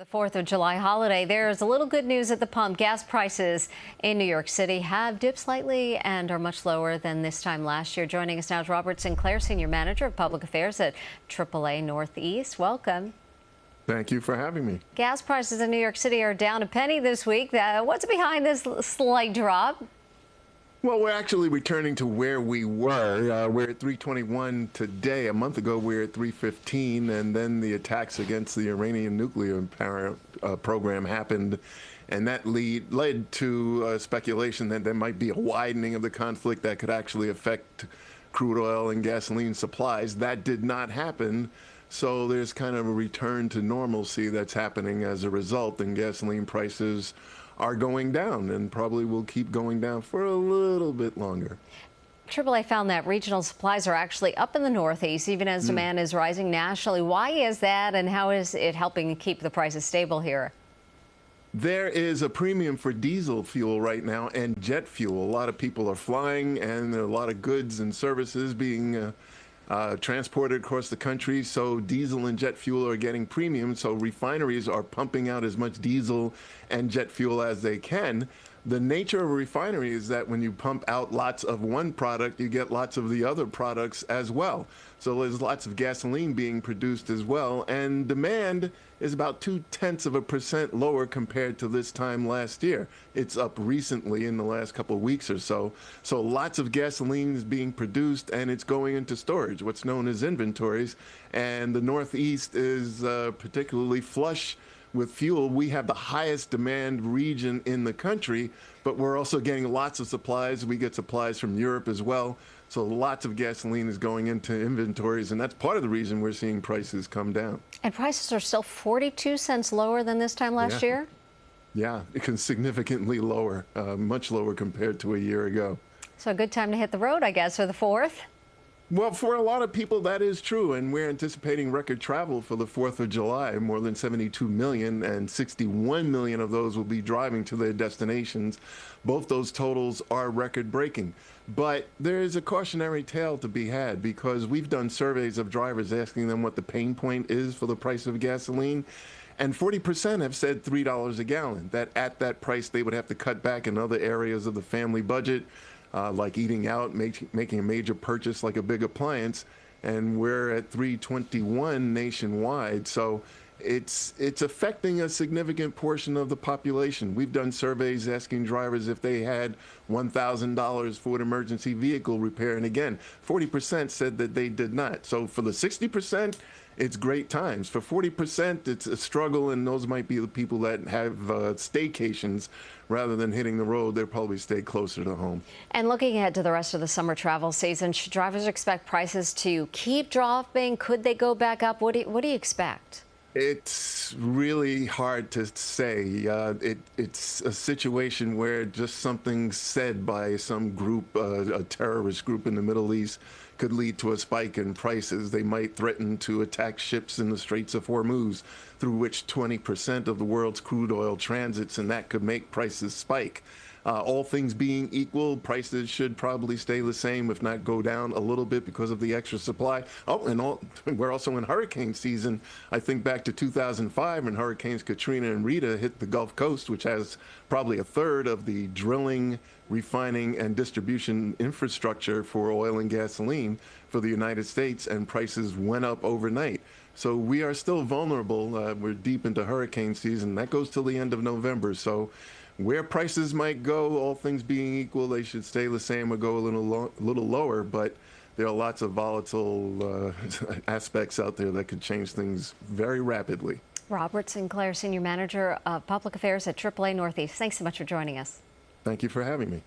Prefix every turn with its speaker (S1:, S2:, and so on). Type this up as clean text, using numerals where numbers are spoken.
S1: The 4th of July holiday, there's a little good news at the pump. Gas prices in New York City have dipped slightly and are much lower than this time last year. Joining us now is Robert Sinclair, Senior Manager of Public Affairs at AAA Northeast. Welcome.
S2: Thank you for having me.
S1: Gas prices in New York City are down a penny this week. What's behind this slight drop?
S2: Well, we're actually returning to where we were. We're at 321 today. A month ago, we were at 315, and then the attacks against the Iranian nuclear program happened, and that led to speculation that there might be a widening of the conflict that could actually affect crude oil and gasoline supplies. That did not happen, so there's kind of a return to normalcy that's happening as a result, and gasoline prices are going down and probably will keep going down for a little bit longer.
S1: AAA found that regional supplies are actually up in the Northeast, even as demand is rising nationally. Why is that, and how is it helping keep the prices stable here?
S2: There is a premium for diesel fuel right now and jet fuel. A lot of people are flying, and there are a lot of goods and services being transported across the country, so diesel and jet fuel are getting premium, so refineries are pumping out as much diesel and jet fuel as they can. The nature of a refinery is that when you pump out lots of one product, you get lots of the other products as well. So there's lots of gasoline being produced as well, and demand is about 0.2% lower compared to this time last year. It's up recently in the last couple of weeks or so. So lots of gasoline is being produced, and it's going into storage, what's known as inventories. And the Northeast is particularly flush with fuel. We have the highest demand region in the country, but we're also getting lots of supplies. We get supplies from Europe as well. So lots of gasoline is going into inventories, and that's part of the reason we're seeing prices come down.
S1: And prices are still 42 cents lower than this time last year?
S2: Yeah, it can significantly lower, much lower compared to a year ago.
S1: So a good time to hit the road, I guess, for the 4th?
S2: Well, for a lot of people, that is true, and we're anticipating record travel for the 4th of July. More than 72 million, and 61 million of those will be driving to their destinations. Both those totals are record-breaking. But there is a cautionary tale to be had, because we've done surveys of drivers asking them what the pain point is for the price of gasoline, and 40% have said $3 a gallon, that at that price they would have to cut back in other areas of the family budget, like eating out, making a major purchase like a big appliance, and we're at 321 nationwide. So it's affecting a significant portion of the population. We've done surveys asking drivers if they had $1,000 for an emergency vehicle repair, and again, 40% said that they did not. So for the 60%, it's great times. For 40%, it's a struggle, and those might be the people that have staycations. Rather than hitting the road, they'll probably stay closer to home.
S1: And looking ahead to the rest of the summer travel season, should drivers expect prices to keep dropping? Could they go back up? What do you expect?
S2: It's really hard to say. It's a situation where just something said by some group, a terrorist group in the Middle East, could lead to a spike in prices. They might threaten to attack ships in the Straits of Hormuz, through which 20% of the world's crude oil transits, and that could make prices spike. All things being equal, prices should probably stay the same, if not go down a little bit because of the extra supply. Oh, and we're also in hurricane season. I think back to 2005 when Hurricanes Katrina and Rita hit the Gulf Coast, which has probably a third of the drilling, refining, and distribution infrastructure for oil and gasoline for the United States, and prices went up overnight. So we are still vulnerable. We're deep into hurricane season. That goes till the end of November. So where prices might go, all things being equal, they should stay the same or go a little lower, but there are lots of volatile aspects out there that could change things very rapidly.
S1: Robert Sinclair, Senior Manager of Public Affairs at AAA Northeast. Thanks so much for joining us.
S2: Thank you for having me.